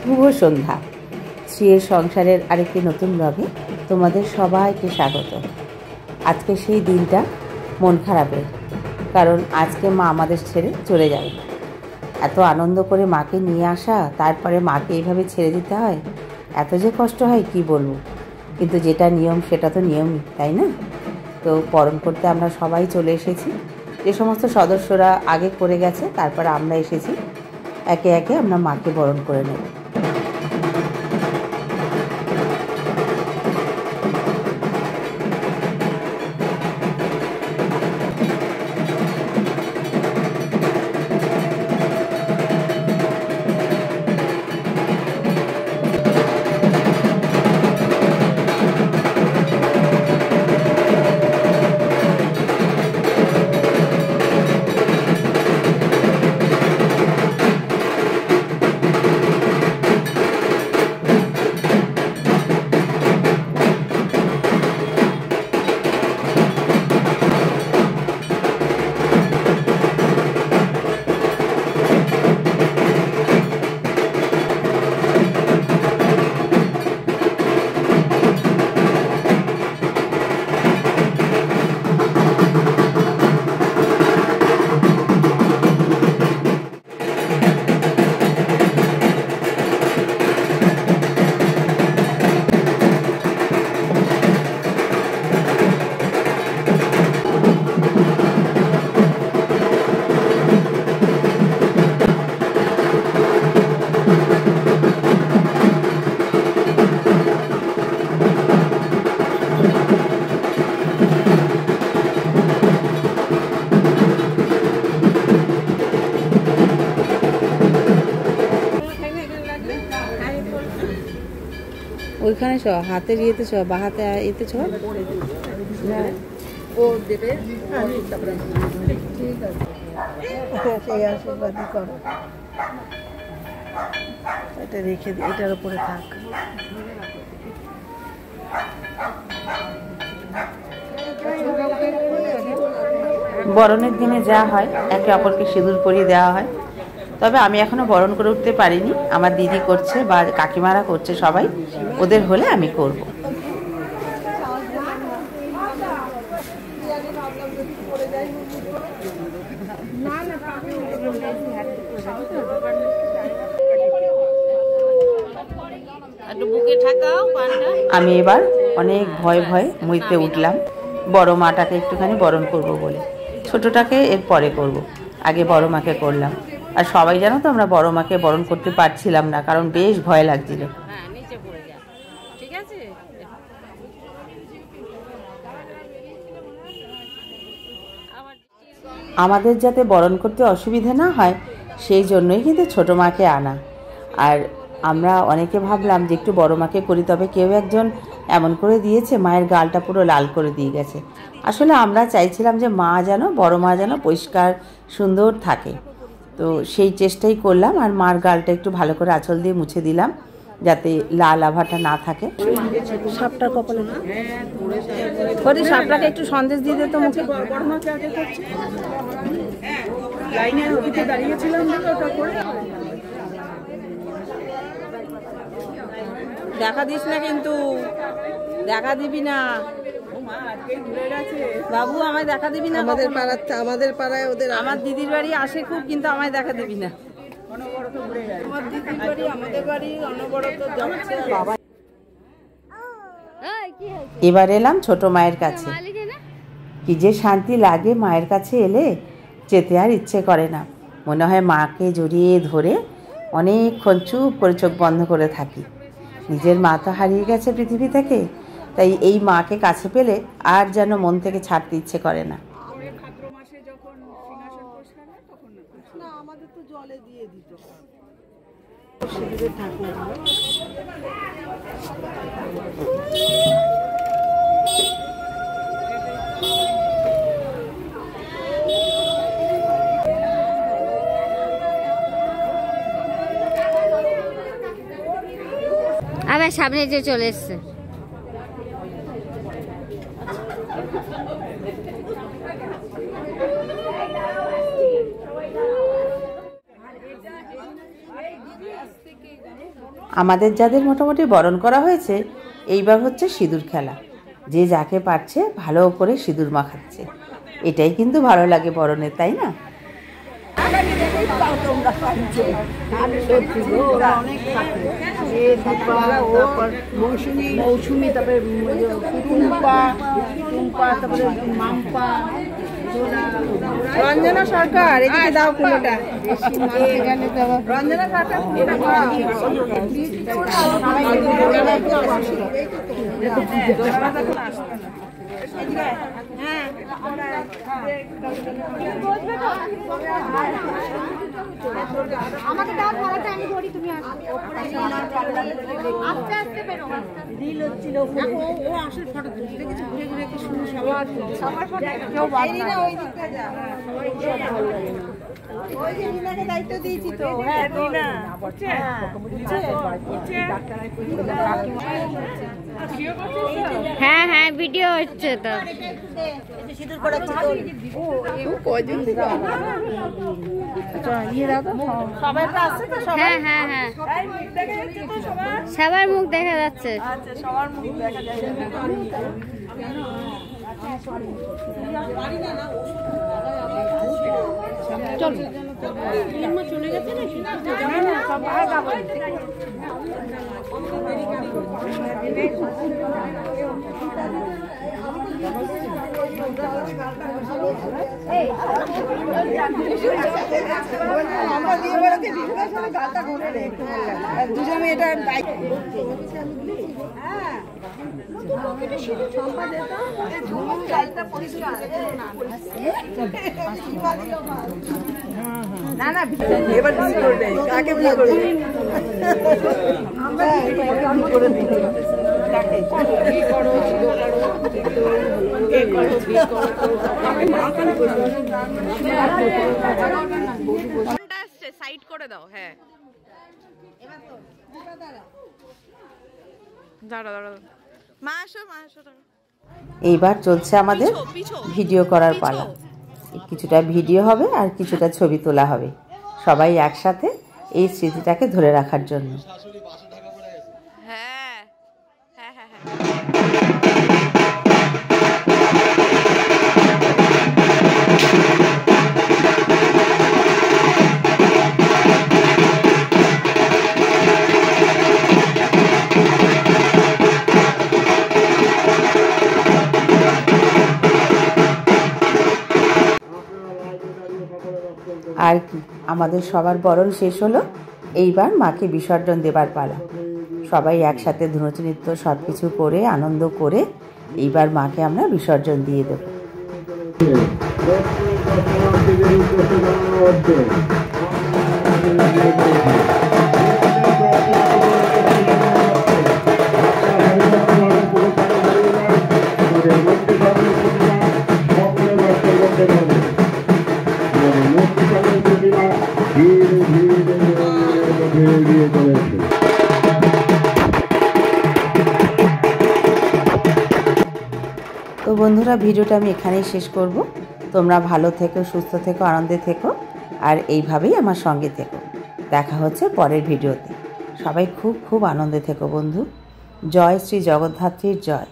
শুভ সন্ধ্যা। শ্রীয়ের সংসারের আরেকটি নতুন ব্লগে তোমাদের সবাইকে স্বাগত। আজকে সেই দিনটা মন খারাপের, কারণ আজকে মা আমাদের ছেড়ে চলে যাবে। এত আনন্দ করে মাকে নিয়ে আসা, তারপরে মাকে এইভাবে ছেড়ে দিতে হয়, এত যে কষ্ট হয় কি বলবো। কিন্তু যেটা নিয়ম সেটা তো নিয়মই, তাই না? তো বরণ করতে আমরা সবাই চলে এসেছি। যে সমস্ত সদস্যরা আগে করে গেছে তারপর আমরা এসেছি, একে একে আমরা মাকে বরণ করে নেব। ওইখানে ছ, হাতের ইয়েতে ছ, বা হাতে এতে ছ, ও দেবে। ঠিক আছে, সেই আশীর্বাদই করো। এটা রেখে দিই, এটার উপরে থাক। বরণের দিনে যা হয়, একে অপরকে সিঁদুর পরিয়ে দেওয়া হয়। তবে আমি এখনো বরণ করে উঠতে পারিনি, আমার দিদি করছে বা কাকিমারা করছে, সবাই ওদের হলে আমি করব। আমি এবার অনেক ভয় ভয়ে মুইতে উঠলাম, বড় মাটাকে একটুখানি বরণ করব বলে। ছোটটাকে এর পরে করব, আগে বড় মাকে করলাম। আর সবাই জানো তো আমরা বড় মাকে বরণ করতে পারছিলাম না, কারণ বেশ ভয় লাগছিল। আমাদের যাতে বরণ করতে অসুবিধা না হয় সেই জন্যই কিন্তু ছোট মাকে আনা। আর আমরা অনেকে ভাবলাম যে একটু বড় মাকে করি, তবে কেউ একজন এমন করে দিয়েছে মায়ের গালটা পুরো লাল করে দিয়ে গেছে। আসলে আমরা চাইছিলাম যে মা যেন, বড় মা যেন পরিষ্কার সুন্দর থাকে, তো সেই চেষ্টাই করলাম। আর মার গালটা একটু ভালো করে আঁচল দিয়ে মুছে দিলাম যাতে লাল আভাটা না থাকে। সাপটার কপালে সাপটাকে একটু সন্দেশ দিয়ে দিত মুখে। দেখা দিস না কিন্তু, দেখা দিবি না বাবু, আমায় দেখা দিবি না। আমাদের পাড়ায় ওদের, আমার দিদির বাড়ি আসে খুব, কিন্তু আমায় দেখা দিবি না। এবার এলাম ছোট মায়ের কাছে। কি যে শান্তি লাগে মায়ের কাছে এলে, যেতে আর ইচ্ছে করে না। মনে হয় মাকে জড়িয়ে ধরে অনেকক্ষণ চুপ করে চোখ বন্ধ করে থাকি। নিজের মা তো হারিয়ে গেছে পৃথিবী থেকে, তাই এই মাকে কাছে পেলে আর যেন মন থেকে ছাড়তে ইচ্ছে করে না। আবার সামনে যে চলে এসছে। আমাদের যাদের মোটামুটি বরণ করা হয়েছে, এইবার হচ্ছে সিঁদুর খেলা। যে যাকে পারছে ভালো করে সিঁদুর মাখাচ্ছে। এটাই কিন্তু ভালো লাগে বরণে, তাই না? মৌসুমি, তারপরে তারপরে মাম্পা, রঞ্জনা সরকার, এদিকে দাও কুলোটা। রঞ্জনা সরকার আমাকে দাও থালাটা, আমি ধরি, তুমি আস্তে আস্তে বেরো। রিল হচ্ছিল, ও আসল ফটো তুলতে দেখেছি, ঘুরে ঘুরে কি সুন্দর সবার ফটো। কেউ বাড়ি না, ওই দিকটা যা, সবাই সব ভালো লাগে না। ওই যে রিনাকে দায়িত্ব দিয়েছি তো। হ্যাঁ রিনা করছে, হ্যাঁ হ্যাঁ ভিডিও হচ্ছে তো। সিঁদুর করাচ্ছি তো। কয়জন দিকে সবাই তো আসছে তো, হ্যাঁ হ্যাঁ হ্যাঁ সবার মুখ দেখা যাচ্ছে। সবার মুখ দেখা যায়। চলে গেছে নাকি? দুজনে এটা না না, এবার বিয়ে করবে, কাকে বিয়ে করবে? আমরা করে দিই, কাকে বিয়ে করো, সাইড করে দাও। হ্যাঁ দাঁড়া দাঁড়া, মা আসো, মা আসো। এইবার চলছে আমাদের ভিডিও করার পালা। কিছুটা ভিডিও হবে আর কিছুটা ছবি তোলা হবে, সবাই একসাথে এই স্মৃতিটাকে ধরে রাখার জন্য। হ্যাঁ হ্যাঁ হ্যাঁ হ্যাঁ। আর কি, আমাদের সবার বরণ শেষ হলো। এইবার মাকে বিসর্জন দেবার পালা। সবাই একসাথে ধুনুচি নৃত্য সব কিছু করে আনন্দ করে এইবার মাকে আমরা বিসর্জন দিয়ে দেব। তো বন্ধুরা, ভিডিওটা আমি এখানেই শেষ করব। তোমরা ভালো থেকো, সুস্থ থেকো, আনন্দে থেকো, আর এইভাবেই আমার সঙ্গে থেকো। দেখা হচ্ছে পরের ভিডিওতে। সবাই খুব খুব আনন্দে থেকো বন্ধু। জয় শ্রী জগদ্ধাত্রীর জয়।